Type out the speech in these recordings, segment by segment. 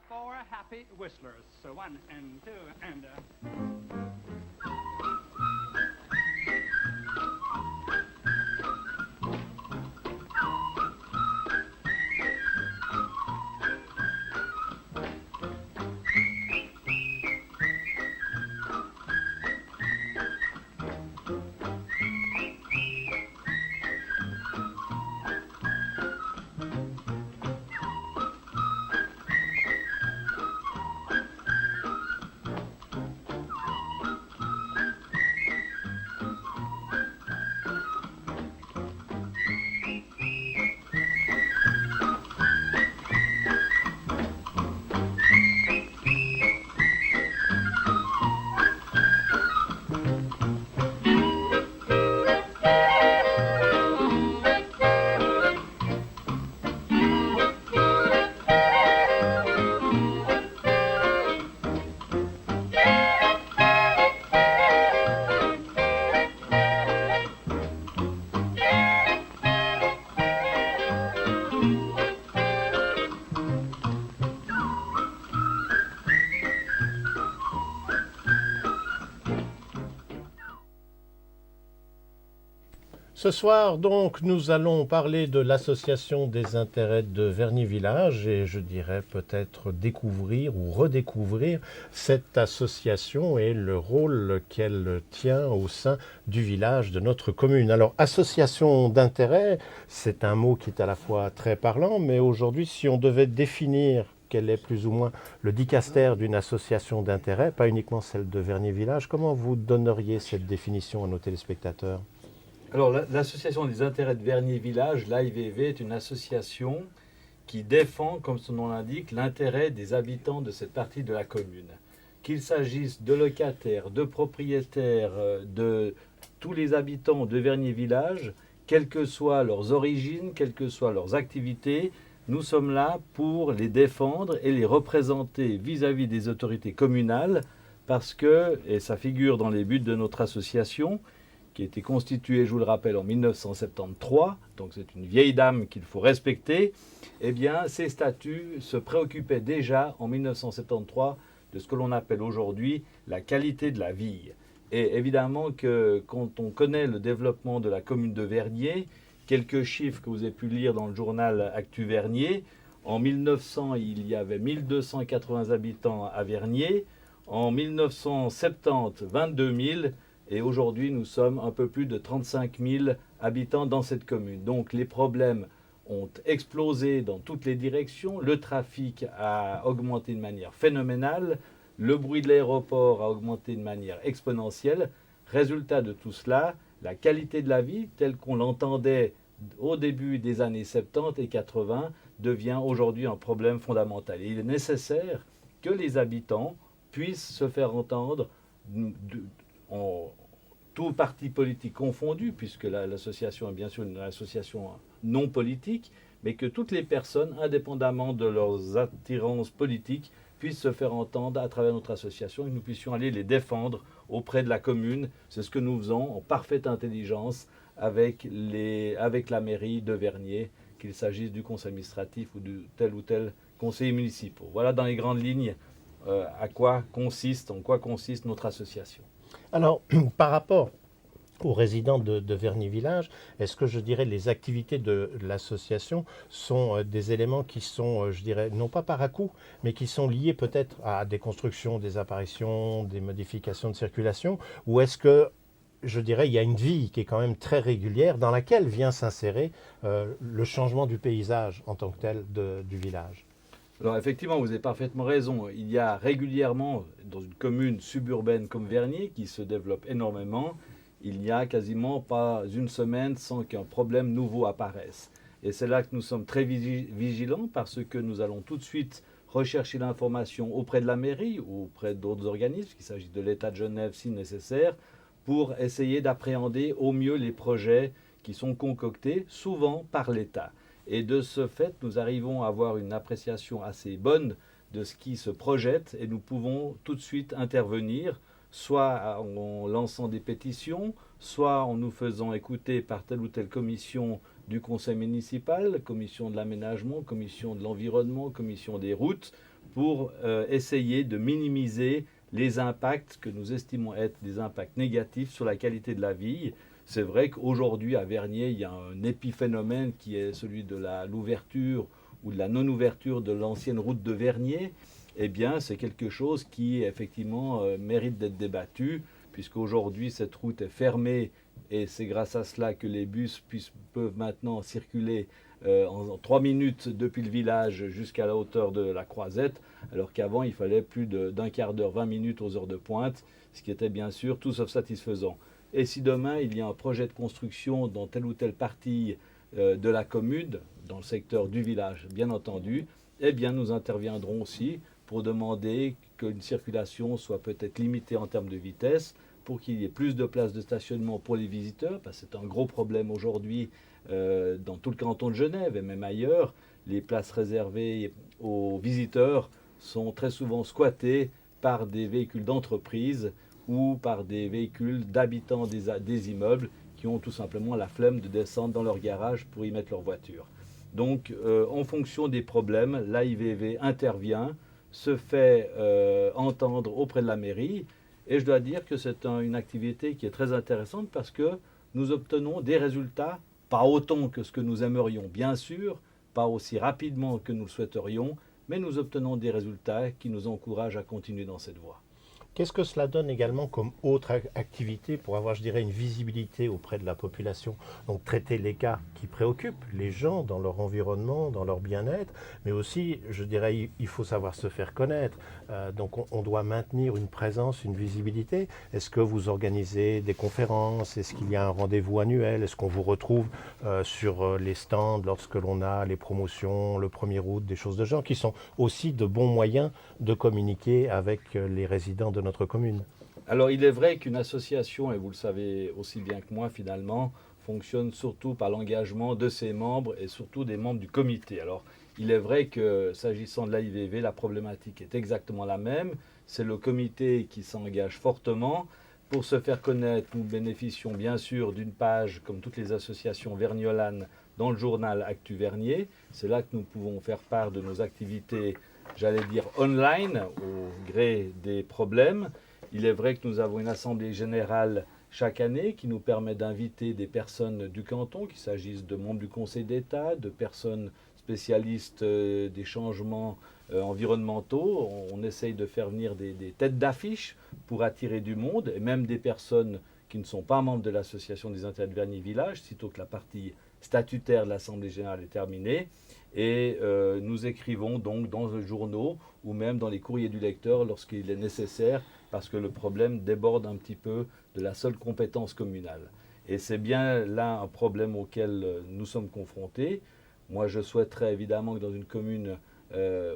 four happy whistlers. So one and two and. Ce soir, donc, nous allons parler de l'association des intérêts de Vernier Village et je dirais peut-être découvrir ou redécouvrir cette association et le rôle qu'elle tient au sein du village de notre commune. Alors, association d'intérêts, c'est un mot qui est à la fois très parlant, mais aujourd'hui, si on devait définir quel est plus ou moins le dicastère d'une association d'intérêts, pas uniquement celle de Vernier Village, comment vous donneriez cette définition à nos téléspectateurs ? Alors, l'association des intérêts de Vernier Village, l'AIVV, est une association qui défend, comme son nom l'indique, l'intérêt des habitants de cette partie de la commune. Qu'il s'agisse de locataires, de propriétaires, de tous les habitants de Vernier Village, quelles que soient leurs origines, quelles que soient leurs activités, nous sommes là pour les défendre et les représenter vis-à-vis des autorités communales parce que, et ça figure dans les buts de notre association, qui a été constituée, je vous le rappelle, en 1973, donc c'est une vieille dame qu'il faut respecter, eh bien, ces statuts se préoccupaient déjà en 1973 de ce que l'on appelle aujourd'hui la qualité de la vie. Et évidemment que quand on connaît le développement de la commune de Vernier, quelques chiffres que vous avez pu lire dans le journal Actu Vernier, en 1900, il y avait 1280 habitants à Vernier, en 1970, 22 000, et aujourd'hui, nous sommes un peu plus de 35 000 habitants dans cette commune. Donc les problèmes ont explosé dans toutes les directions. Le trafic a augmenté de manière phénoménale. Le bruit de l'aéroport a augmenté de manière exponentielle. Résultat de tout cela, la qualité de la vie, telle qu'on l'entendait au début des années 70 et 80, devient aujourd'hui un problème fondamental. Et il est nécessaire que les habitants puissent se faire entendre tout parti politique confondu, puisque l'association est bien sûr une association non politique, mais que toutes les personnes, indépendamment de leurs attirances politiques, puissent se faire entendre à travers notre association et que nous puissions aller les défendre auprès de la commune. C'est ce que nous faisons en parfaite intelligence avec la mairie de Vernier, qu'il s'agisse du conseil administratif ou de tel ou tel conseiller municipal. Voilà dans les grandes lignes en quoi consiste notre association. Alors, par rapport aux résidents de Vernier Village, est-ce que je dirais les activités de l'association sont des éléments qui sont, je dirais, non pas par à-coup, mais qui sont liés peut-être à des constructions, des apparitions, des modifications de circulation, ou est-ce que, je dirais, il y a une vie qui est quand même très régulière dans laquelle vient s'insérer le changement du paysage en tant que tel du village ? Alors effectivement, vous avez parfaitement raison. Il y a régulièrement, dans une commune suburbaine comme Vernier, qui se développe énormément, il n'y a quasiment pas une semaine sans qu'un problème nouveau apparaisse. Et c'est là que nous sommes très vigilants parce que nous allons tout de suite rechercher l'information auprès de la mairie ou auprès d'autres organismes, qu'il s'agit de l'État de Genève si nécessaire, pour essayer d'appréhender au mieux les projets qui sont concoctés, souvent par l'État. Et de ce fait, nous arrivons à avoir une appréciation assez bonne de ce qui se projette et nous pouvons tout de suite intervenir, soit en lançant des pétitions, soit en nous faisant écouter par telle ou telle commission du conseil municipal, commission de l'aménagement, commission de l'environnement, commission des routes, pour essayer de minimiser les impacts que nous estimons être des impacts négatifs sur la qualité de la vie. C'est vrai qu'aujourd'hui, à Vernier, il y a un épiphénomène qui est celui de l'ouverture ou de la non-ouverture de l'ancienne route de Vernier. Eh bien, c'est quelque chose qui, effectivement, mérite d'être débattu, puisqu'aujourd'hui, cette route est fermée et c'est grâce à cela que les bus peuvent maintenant circuler en 3 minutes depuis le village jusqu'à la hauteur de la Croisette, alors qu'avant, il fallait plus d'un quart d'heure, 20 minutes aux heures de pointe, ce qui était bien sûr tout sauf satisfaisant. Et si demain, il y a un projet de construction dans telle ou telle partie de la commune, dans le secteur du village, bien entendu, eh bien, nous interviendrons aussi pour demander qu'une circulation soit peut-être limitée en termes de vitesse, pour qu'il y ait plus de places de stationnement pour les visiteurs, parce que c'est un gros problème aujourd'hui dans tout le canton de Genève et même ailleurs. Les places réservées aux visiteurs sont très souvent squattées par des véhicules d'entreprise ou par des véhicules d'habitants des immeubles qui ont tout simplement la flemme de descendre dans leur garage pour y mettre leur voiture. Donc, en fonction des problèmes, l'AIVV intervient, se fait entendre auprès de la mairie. Et je dois dire que c'est une activité qui est très intéressante parce que nous obtenons des résultats, pas autant que ce que nous aimerions, bien sûr, pas aussi rapidement que nous le souhaiterions, mais nous obtenons des résultats qui nous encouragent à continuer dans cette voie. Qu'est-ce que cela donne également comme autre activité pour avoir, je dirais, une visibilité auprès de la population? Donc traiter les cas qui préoccupent les gens dans leur environnement, dans leur bien-être, mais aussi, je dirais, il faut savoir se faire connaître. Donc on doit maintenir une présence, une visibilité. Est-ce que vous organisez des conférences? Est-ce qu'il y a un rendez-vous annuel? Est-ce qu'on vous retrouve sur les stands lorsque l'on a les promotions, le 1er août, des choses de genre, qui sont aussi de bons moyens de communiquer avec les résidents de notre commune? Alors il est vrai qu'une association, et vous le savez aussi bien que moi finalement, fonctionne surtout par l'engagement de ses membres et surtout des membres du comité. Alors il est vrai que s'agissant de l'AIVV, la problématique est exactement la même. C'est le comité qui s'engage fortement. Pour se faire connaître, nous bénéficions bien sûr d'une page, comme toutes les associations verniolanes, dans le journal Actu Vernier. C'est là que nous pouvons faire part de nos activités, j'allais dire online, au gré des problèmes. Il est vrai que nous avons une assemblée générale chaque année qui nous permet d'inviter des personnes du canton, qu'il s'agisse de membres du Conseil d'État, de personnes spécialistes des changements environnementaux. On essaye de faire venir des têtes d'affiche pour attirer du monde, et même des personnes qui ne sont pas membres de l'association des intérêts de Vernier Village, sitôt que la partie statutaire de l'Assemblée générale est terminée. Et nous écrivons donc dans les journaux ou même dans les courriers du lecteur lorsqu'il est nécessaire, parce que le problème déborde un petit peu de la seule compétence communale. Et c'est bien là un problème auquel nous sommes confrontés. Moi, je souhaiterais évidemment que dans une commune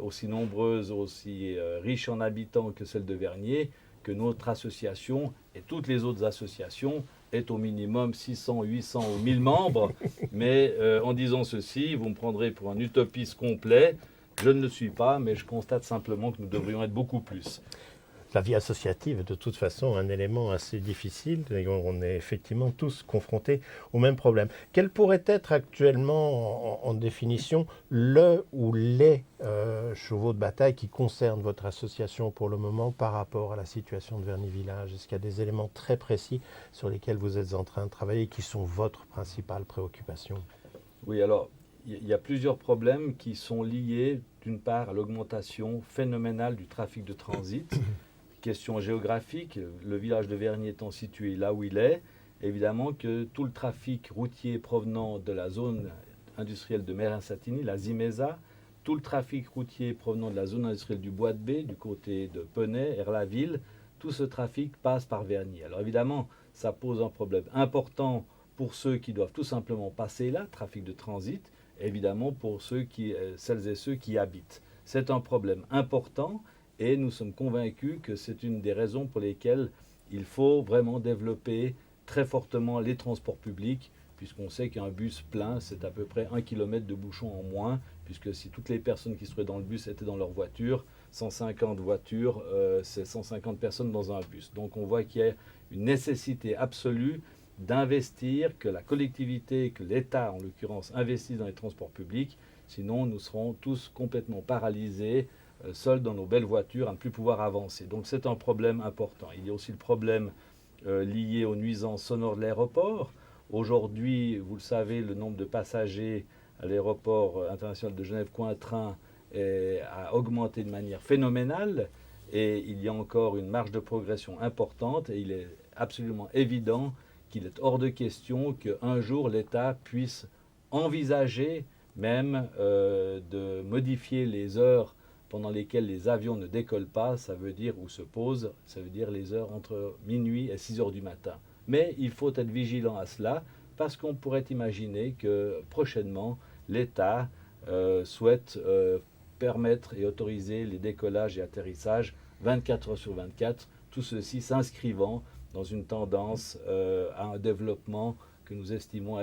aussi nombreuse, aussi riche en habitants que celle de Vernier, que notre association et toutes les autres associations aient au minimum 600, 800 ou 1000 membres. Mais en disant ceci, vous me prendrez pour un utopiste complet. Je ne le suis pas, mais je constate simplement que nous devrions être beaucoup plus. La vie associative est de toute façon un élément assez difficile et on est effectivement tous confrontés au même problème. Quel pourrait être actuellement, en définition, le ou les chevaux de bataille qui concernent votre association pour le moment par rapport à la situation de Vernier Village? Est-ce qu'il y a des éléments très précis sur lesquels vous êtes en train de travailler qui sont votre principale préoccupation? Oui, alors il y a plusieurs problèmes qui sont liés d'une part à l'augmentation phénoménale du trafic de transit. Question géographique, le village de Vernier étant situé là où il est, évidemment que tout le trafic routier provenant de la zone industrielle de Mérin-Satigny, la Zimesa, tout le trafic routier provenant de la zone industrielle du Bois de Baie, du côté de Penay, Erlaville, tout ce trafic passe par Vernier. Alors évidemment, ça pose un problème important pour ceux qui doivent tout simplement passer là, trafic de transit, et évidemment pour celles et ceux qui y habitent. C'est un problème important. Et nous sommes convaincus que c'est une des raisons pour lesquelles il faut vraiment développer très fortement les transports publics, puisqu'on sait qu'un bus plein, c'est à peu près 1 km de bouchon en moins, puisque si toutes les personnes qui seraient dans le bus étaient dans leur voiture, 150 voitures, c'est 150 personnes dans un bus. Donc on voit qu'il y a une nécessité absolue d'investir, que la collectivité, que l'État en l'occurrence, investisse dans les transports publics, sinon nous serons tous complètement paralysés seuls dans nos belles voitures, à ne plus pouvoir avancer. Donc c'est un problème important. Il y a aussi le problème lié aux nuisances sonores de l'aéroport. Aujourd'hui, vous le savez, le nombre de passagers à l'aéroport international de Genève-Cointrin a augmenté de manière phénoménale et il y a encore une marge de progression importante et il est absolument évident qu'il est hors de question qu'un jour l'État puisse envisager même de modifier les heures pendant lesquelles les avions ne décollent pas, ça veut dire ou se posent, ça veut dire les heures entre minuit et 6 heures du matin. Mais il faut être vigilant à cela parce qu'on pourrait imaginer que prochainement l'État souhaite permettre et autoriser les décollages et atterrissages 24 heures sur 24, tout ceci s'inscrivant dans une tendance à un développement que nous estimons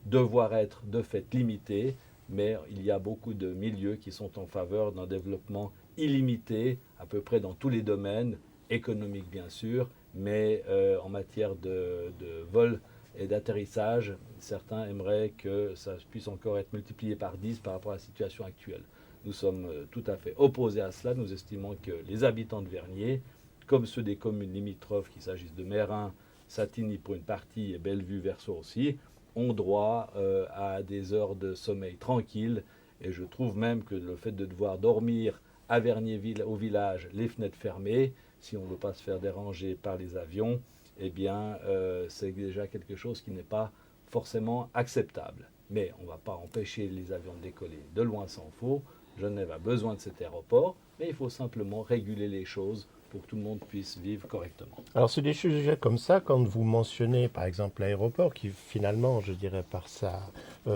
devoir être de fait limité, mais il y a beaucoup de milieux qui sont en faveur d'un développement illimité, à peu près dans tous les domaines, économiques bien sûr, mais en matière de vol et d'atterrissage, certains aimeraient que ça puisse encore être multiplié par 10 par rapport à la situation actuelle. Nous sommes tout à fait opposés à cela. Nous estimons que les habitants de Vernier, comme ceux des communes limitrophes, qu'il s'agisse de Mérin, Satigny pour une partie et Bellevue-Versoix aussi, ont droit à des heures de sommeil tranquilles. Et je trouve même que le fait de devoir dormir à Vernier au village, les fenêtres fermées, si on ne veut pas se faire déranger par les avions, eh bien, c'est déjà quelque chose qui n'est pas forcément acceptable. Mais on ne va pas empêcher les avions de décoller de loin s'en faut. Genève a besoin de cet aéroport, mais il faut simplement réguler les choses pour que tout le monde puisse vivre correctement. Alors, c'est des sujets comme ça, quand vous mentionnez par exemple l'aéroport, qui finalement, je dirais, par sa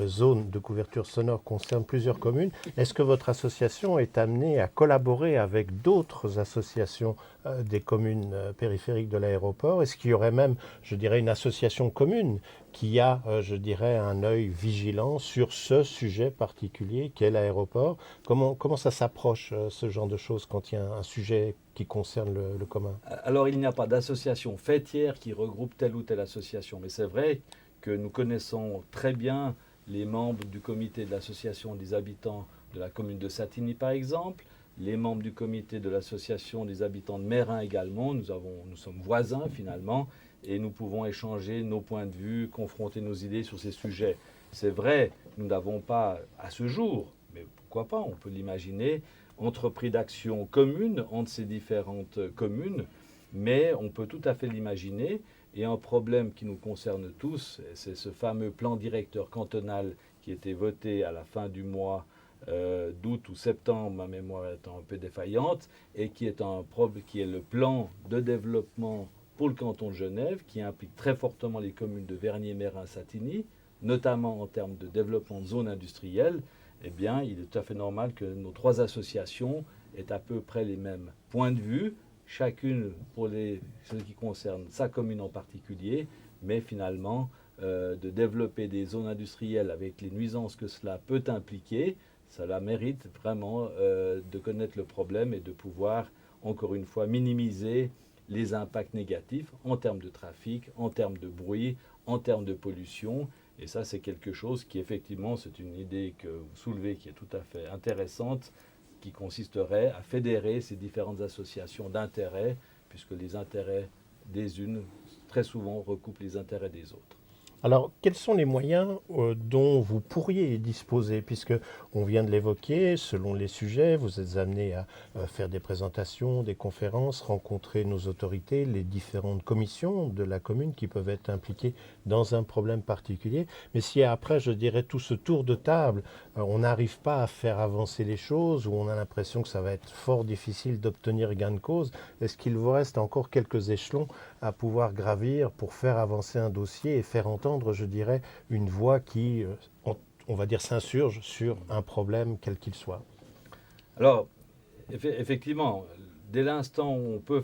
zone de couverture sonore concerne plusieurs communes, est-ce que votre association est amenée à collaborer avec d'autres associations des communes périphériques de l'aéroport? Est-ce qu'il y aurait même, je dirais, une association commune qui a, je dirais, un œil vigilant sur ce sujet particulier qu'est l'aéroport? Comment ça s'approche, ce genre de choses, quand il y a un sujet qui concerne le commun? Alors, il n'y a pas d'association fêtière qui regroupe telle ou telle association, mais c'est vrai que nous connaissons très bien les membres du comité de l'association des habitants de la commune de Satigny, par exemple, les membres du comité de l'association des habitants de Mérin également. Nous sommes voisins finalement, et nous pouvons échanger nos points de vue, confronter nos idées sur ces sujets. C'est vrai, nous n'avons pas à ce jour, mais pourquoi pas, on peut l'imaginer, entrepris d'action commune entre ces différentes communes, mais on peut tout à fait l'imaginer. Et un problème qui nous concerne tous, c'est ce fameux plan directeur cantonal qui était voté à la fin du mois d'août ou septembre, ma mémoire étant un peu défaillante, et qui est le plan de développement pour le canton de Genève, qui implique très fortement les communes de Vernier, Mérin, Satigny, notamment en termes de développement de zones industrielles. Eh bien, il est tout à fait normal que nos trois associations aient à peu près les mêmes points de vue, chacune pour ce qui concerne sa commune en particulier, mais finalement de développer des zones industrielles avec les nuisances que cela peut impliquer. Cela mérite vraiment de connaître le problème et de pouvoir, encore une fois, minimiser les impacts négatifs en termes de trafic, en termes de bruit, en termes de pollution. Et ça, c'est quelque chose qui, effectivement, c'est une idée que vous soulevez qui est tout à fait intéressante, qui consisterait à fédérer ces différentes associations d'intérêts, puisque les intérêts des unes, très souvent, recoupent les intérêts des autres. Alors, quels sont les moyens dont vous pourriez disposer, puisque on vient de l'évoquer, selon les sujets, vous êtes amené à faire des présentations, des conférences, rencontrer nos autorités, les différentes commissions de la commune qui peuvent être impliquées dans un problème particulier. Mais si après, je dirais, tout ce tour de table, on n'arrive pas à faire avancer les choses, ou on a l'impression que ça va être fort difficile d'obtenir gain de cause, est-ce qu'il vous reste encore quelques échelons à pouvoir gravir pour faire avancer un dossier et faire entendre, je dirais, une voix qui, on va dire, s'insurge sur un problème quel qu'il soit? Alors, effectivement, dès l'instant où on peut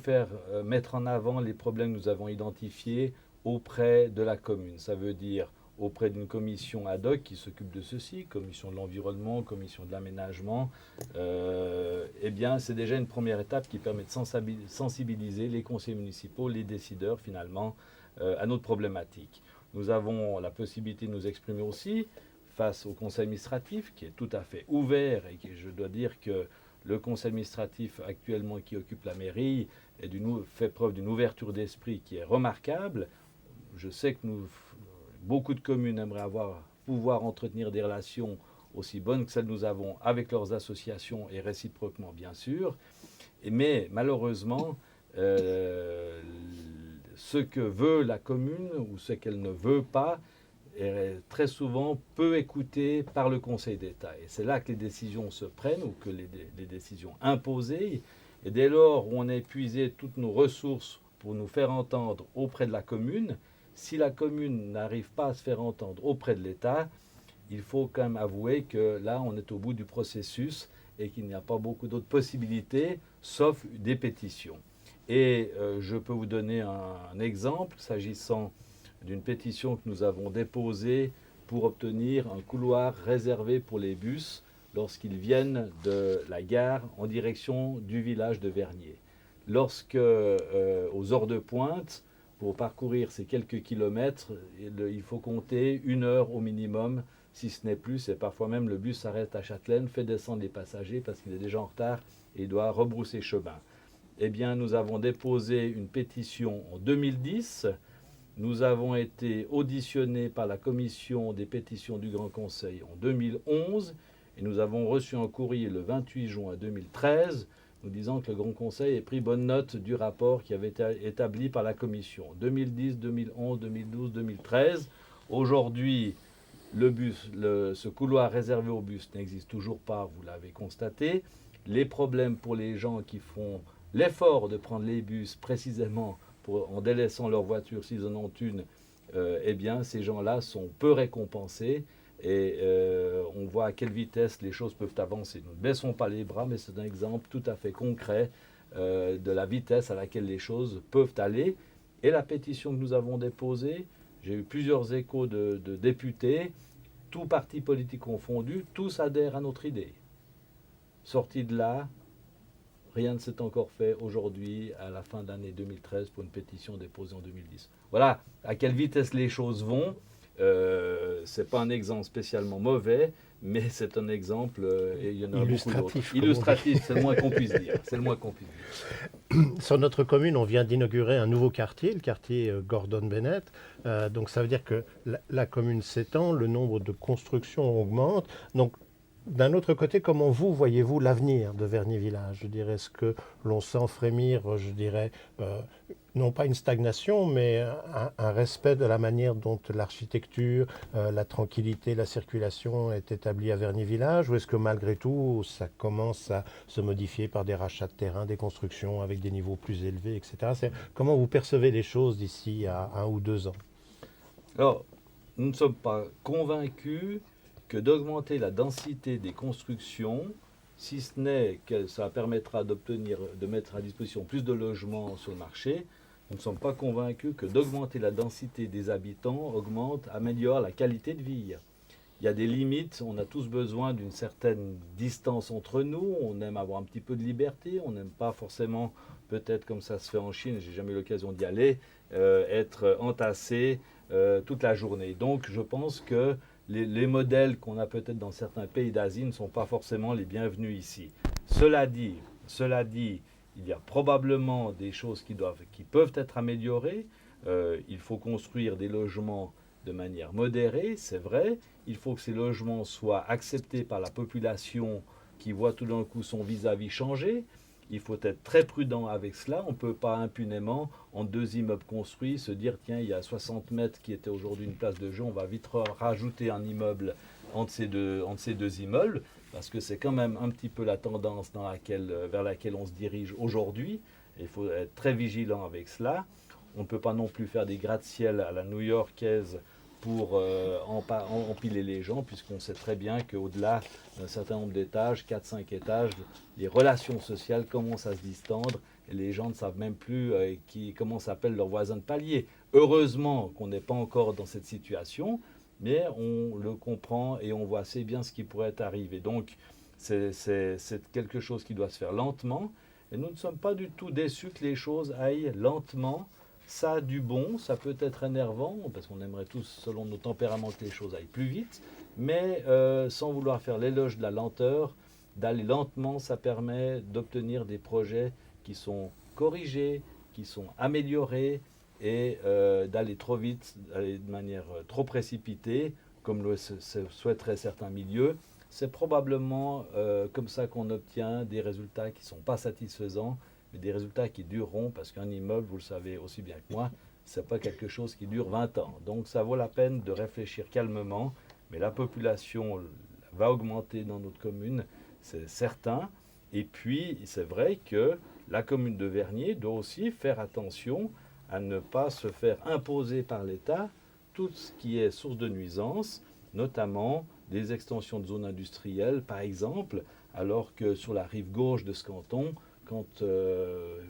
mettre en avant les problèmes que nous avons identifiés auprès de la commune, ça veut dire auprès d'une commission ad hoc qui s'occupe de ceci, commission de l'environnement, commission de l'aménagement, eh bien c'est déjà une première étape qui permet de sensibiliser les conseillers municipaux, les décideurs finalement, à notre problématique. Nous avons la possibilité de nous exprimer aussi face au conseil administratif qui est tout à fait ouvert et qui, je dois dire que le conseil administratif actuellement qui occupe la mairie fait preuve d'une ouverture d'esprit qui est remarquable. Je sais que beaucoup de communes aimeraient pouvoir entretenir des relations aussi bonnes que celles que nous avons avec leurs associations et réciproquement, bien sûr. Mais malheureusement, ce que veut la commune ou ce qu'elle ne veut pas est très souvent peu écouté par le Conseil d'État. Et c'est là que les décisions se prennent ou que les décisions imposées. Et dès lors où on a épuisé toutes nos ressources pour nous faire entendre auprès de la commune, si la commune n'arrive pas à se faire entendre auprès de l'État, il faut quand même avouer que là, on est au bout du processus et qu'il n'y a pas beaucoup d'autres possibilités, sauf des pétitions. Et je peux vous donner un exemple s'agissant d'une pétition que nous avons déposée pour obtenir un couloir réservé pour les bus lorsqu'ils viennent de la gare en direction du village de Vernier. Lorsque, aux heures de pointe, pour parcourir ces quelques kilomètres, il faut compter 1 heure au minimum, si ce n'est plus, et parfois même le bus s'arrête à Châtelaine, fait descendre les passagers parce qu'il est déjà en retard et il doit rebrousser chemin. Eh bien, nous avons déposé une pétition en 2010. Nous avons été auditionnés par la commission des pétitions du Grand Conseil en 2011 et nous avons reçu un courrier le 28 juin 2013 nous disant que le Grand Conseil ait pris bonne note du rapport qui avait été établi par la commission. 2010, 2011, 2012, 2013. Aujourd'hui, ce couloir réservé aux bus n'existe toujours pas, vous l'avez constaté. Les problèmes pour les gens qui font l'effort de prendre les bus précisément en délaissant leur voiture s'ils en ont une, eh bien ces gens-là sont peu récompensés et on voit à quelle vitesse les choses peuvent avancer. Nous ne baissons pas les bras, mais c'est un exemple tout à fait concret de la vitesse à laquelle les choses peuvent aller. Et la pétition que nous avons déposée, j'ai eu plusieurs échos de députés, tous partis politiques confondus, tous adhèrent à notre idée. Sorti de là, rien ne s'est encore fait aujourd'hui, à la fin de l'année 2013, pour une pétition déposée en 2010. Voilà à quelle vitesse les choses vont. Ce n'est pas un exemple spécialement mauvais, mais c'est un exemple, et il y en a beaucoup d'autres. Illustratif, c'est le moins qu'on puisse dire. C'est le moins qu'on puisse dire. Sur notre commune, on vient d'inaugurer un nouveau quartier, le quartier Gordon Bennett. Donc ça veut dire que la commune s'étend, le nombre de constructions augmente. Donc d'un autre côté, comment voyez-vous l'avenir de Vernier Village? Je dirais, est-ce que l'on sent frémir, je dirais, non pas une stagnation, mais un respect de la manière dont l'architecture, la tranquillité, la circulation est établie à Vernier Village? Ou est-ce que malgré tout, ça commence à se modifier par des rachats de terrain, des constructions avec des niveaux plus élevés, etc. Comment vous percevez les choses d'ici à 1 ou 2 ans? Alors, nous ne sommes pas convaincus que d'augmenter la densité des constructions, si ce n'est que ça permettra de mettre à disposition plus de logements sur le marché, nous ne sommes pas convaincus que d'augmenter la densité des habitants améliore la qualité de vie. Il y a des limites, on a tous besoin d'une certaine distance entre nous, on aime avoir un petit peu de liberté, on n'aime pas forcément, peut-être comme ça se fait en Chine, j'ai jamais eu l'occasion d'y aller, être entassé toute la journée. Donc je pense que les modèles qu'on a peut-être dans certains pays d'Asie ne sont pas forcément les bienvenus ici. Cela dit, il y a probablement des choses qui peuvent être améliorées. Il faut construire des logements de manière modérée, c'est vrai. Il faut que ces logements soient acceptés par la population qui voit tout d'un coup son vis-à-vis changer. Il faut être très prudent avec cela. On ne peut pas impunément, en 2 immeubles construits, se dire tiens, il y a 60 mètres qui était aujourd'hui une place de jeu, on va vite rajouter un immeuble entre ces deux immeubles, parce que c'est quand même un petit peu la tendance vers laquelle on se dirige aujourd'hui. Il faut être très vigilant avec cela. On ne peut pas non plus faire des gratte-ciel à la new-yorkaise pour empiler les gens, puisqu'on sait très bien qu'au-delà d'un certain nombre d'étages, 4-5 étages, les relations sociales commencent à se distendre et les gens ne savent même plus comment s'appellent leurs voisins de palier. Heureusement qu'on n'est pas encore dans cette situation, mais on le comprend et on voit assez bien ce qui pourrait arriver. Donc c'est quelque chose qui doit se faire lentement et nous ne sommes pas du tout déçus que les choses aillent lentement. Ça a du bon, ça peut être énervant, parce qu'on aimerait tous, selon nos tempéraments, que les choses aillent plus vite, mais sans vouloir faire l'éloge de la lenteur, d'aller lentement, ça permet d'obtenir des projets qui sont corrigés, qui sont améliorés, et d'aller trop vite, d'aller de manière trop précipitée, comme le souhaiteraient certains milieux. C'est probablement comme ça qu'on obtient des résultats qui ne sont pas satisfaisants, mais des résultats qui dureront, parce qu'un immeuble, vous le savez aussi bien que moi, ce n'est pas quelque chose qui dure 20 ans. Donc ça vaut la peine de réfléchir calmement, mais la population va augmenter dans notre commune, c'est certain. Et puis, c'est vrai que la commune de Vernier doit aussi faire attention à ne pas se faire imposer par l'État tout ce qui est source de nuisance, notamment des extensions de zones industrielles, par exemple, alors que sur la rive gauche de ce canton,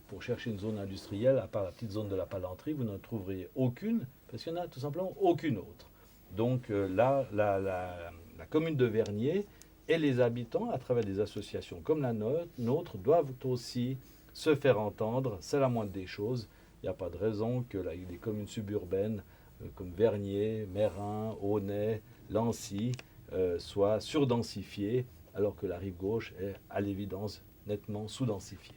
pour chercher une zone industrielle, à part la petite zone de la Palanterie, vous n'en trouveriez aucune, parce qu'il n'y en a tout simplement aucune autre. Donc là, la commune de Vernier et les habitants, à travers des associations comme la nôtre, doivent aussi se faire entendre. C'est la moindre des choses. Il n'y a pas de raison que les communes suburbaines comme Vernier, Meyrin, Aunay, Lancy soient surdensifiées, alors que la rive gauche est à l'évidence nettement sous-densifiée.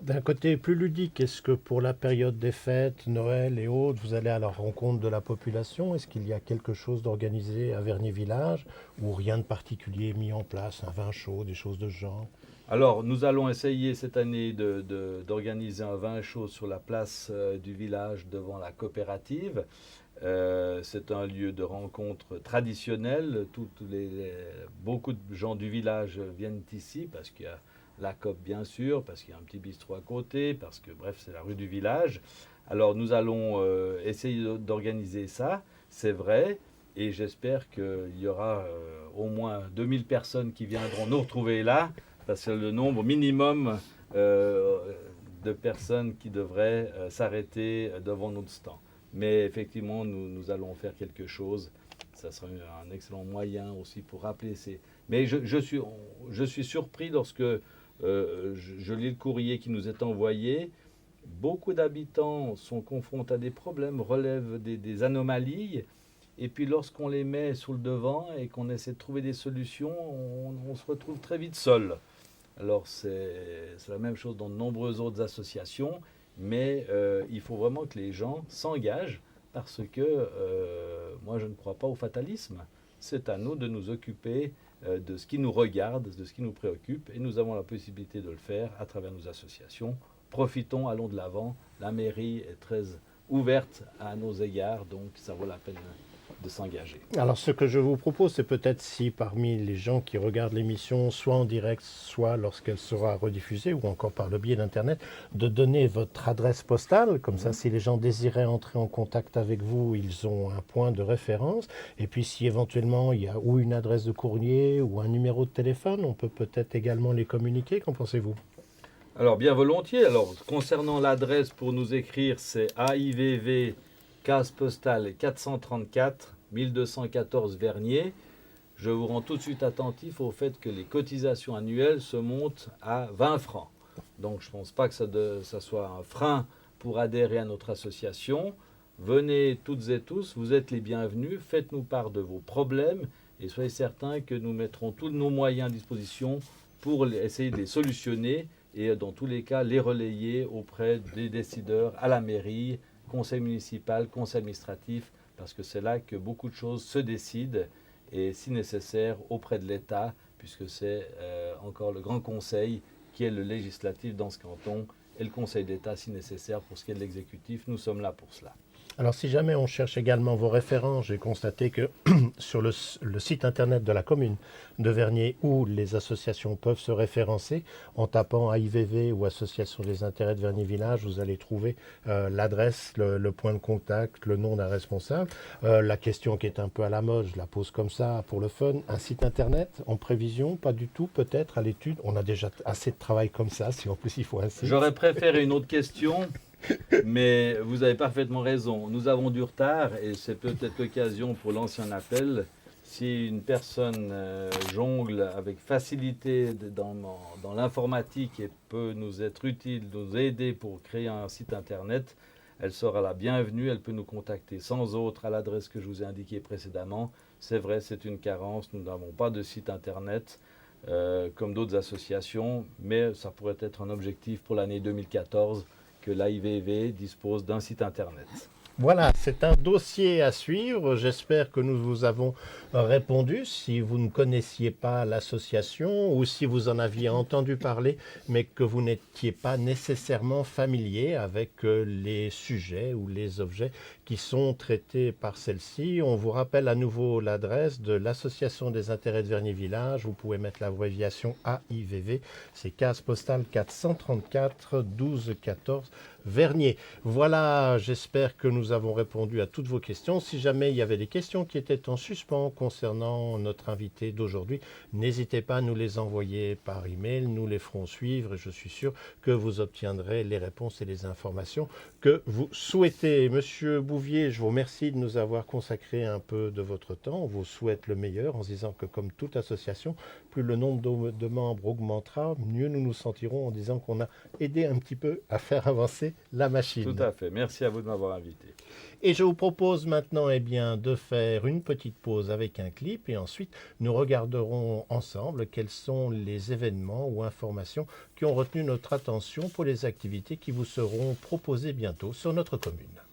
D'un côté plus ludique, est-ce que pour la période des fêtes, Noël et autres, vous allez à la rencontre de la population? Est-ce qu'il y a quelque chose d'organisé à Vernier Village ou rien de particulier mis en place, un vin chaud, des choses de ce genre? Alors, nous allons essayer cette année d'organiser un vin chaud sur la place du village devant la coopérative. C'est un lieu de rencontre traditionnel. Beaucoup de gens du village viennent ici parce qu'il y a la COP bien sûr, parce qu'il y a un petit bistrot à côté, parce que bref, c'est la rue du village. Alors nous allons essayer d'organiser ça, c'est vrai, et j'espère qu'il y aura au moins 2000 personnes qui viendront nous retrouver là, parce que le nombre minimum de personnes qui devraient s'arrêter devant notre stand. Mais effectivement, nous allons faire quelque chose. Ça sera un excellent moyen aussi pour rappeler ces... Mais je suis surpris lorsque je lis le courrier qui nous est envoyé. Beaucoup d'habitants sont confrontés à des problèmes, relèvent des anomalies. Et puis lorsqu'on les met sur le devant et qu'on essaie de trouver des solutions, on se retrouve très vite seul. Alors c'est la même chose dans de nombreuses autres associations. Mais il faut vraiment que les gens s'engagent parce que moi je ne crois pas au fatalisme. C'est à nous de nous occuper de ce qui nous regarde, de ce qui nous préoccupe, et nous avons la possibilité de le faire à travers nos associations. Profitons, allons de l'avant. La mairie est très ouverte à nos égards, donc ça vaut la peine de s'engager. Alors ce que je vous propose, c'est peut-être si parmi les gens qui regardent l'émission, soit en direct, soit lorsqu'elle sera rediffusée, ou encore par le biais d'Internet, de donner votre adresse postale. Comme ça, si les gens désiraient entrer en contact avec vous, ils ont un point de référence. Et puis si éventuellement il y a ou une adresse de courrier ou un numéro de téléphone, on peut peut-être également les communiquer. Qu'en pensez-vous? Alors bien volontiers. Alors concernant l'adresse pour nous écrire, c'est AIVV case postale 434 1214 Vernier. Je vous rends tout de suite attentif au fait que les cotisations annuelles se montent à 20 francs. Donc je ne pense pas que ça soit un frein pour adhérer à notre association. Venez toutes et tous, vous êtes les bienvenus, faites-nous part de vos problèmes et soyez certains que nous mettrons tous nos moyens à disposition pour essayer de les solutionner et dans tous les cas les relayer auprès des décideurs à la mairie, conseil municipal, conseil administratif, parce que c'est là que beaucoup de choses se décident et si nécessaire auprès de l'État, puisque c'est encore le Grand Conseil qui est le législatif dans ce canton et le Conseil d'État si nécessaire pour ce qui est de l'exécutif. Nous sommes là pour cela. Alors si jamais on cherche également vos références, j'ai constaté que sur le site internet de la commune de Vernier, où les associations peuvent se référencer, en tapant AIVV ou Association des intérêts de Vernier Village, vous allez trouver l'adresse, le point de contact, le nom d'un responsable. La question qui est un peu à la mode, je la pose comme ça pour le fun, un site internet en prévision, pas du tout, peut-être à l'étude. On a déjà assez de travail comme ça, si en plus il faut un site. J'aurais préféré une autre question. Mais vous avez parfaitement raison. Nous avons du retard et c'est peut-être l'occasion pour l'ancien appel. Si une personne jongle avec facilité dans l'informatique et peut nous être utile, nous aider pour créer un site internet, elle sera la bienvenue. Elle peut nous contacter sans autre à l'adresse que je vous ai indiquée précédemment. C'est vrai, c'est une carence. Nous n'avons pas de site internet. comme d'autres associations, mais ça pourrait être un objectif pour l'année 2014 que l'AIVV dispose d'un site internet. Voilà, c'est un dossier à suivre. J'espère que nous vous avons répondu. Si vous ne connaissiez pas l'association ou si vous en aviez entendu parler, mais que vous n'étiez pas nécessairement familier avec les sujets ou les objets qui sont traités par celle-ci, on vous rappelle à nouveau l'adresse de l'Association des intérêts de Vernier Village. Vous pouvez mettre l'abréviation AIVV. C'est case postale 434 12 14 Vernier. Voilà, j'espère que nous avons répondu à toutes vos questions. Si jamais il y avait des questions qui étaient en suspens concernant notre invité d'aujourd'hui, n'hésitez pas à nous les envoyer par email. Nous les ferons suivre et je suis sûr que vous obtiendrez les réponses et les informations que vous souhaitez. Monsieur Bouvier, je vous remercie de nous avoir consacré un peu de votre temps. On vous souhaite le meilleur en se disant que comme toute association, plus le nombre de membres augmentera, mieux nous nous sentirons en disant qu'on a aidé un petit peu à faire avancer la machine. Tout à fait. Merci à vous de m'avoir invité. Et je vous propose maintenant de faire une petite pause avec un clip et ensuite nous regarderons ensemble quels sont les événements ou informations qui ont retenu notre attention pour les activités qui vous seront proposées bientôt sur notre commune.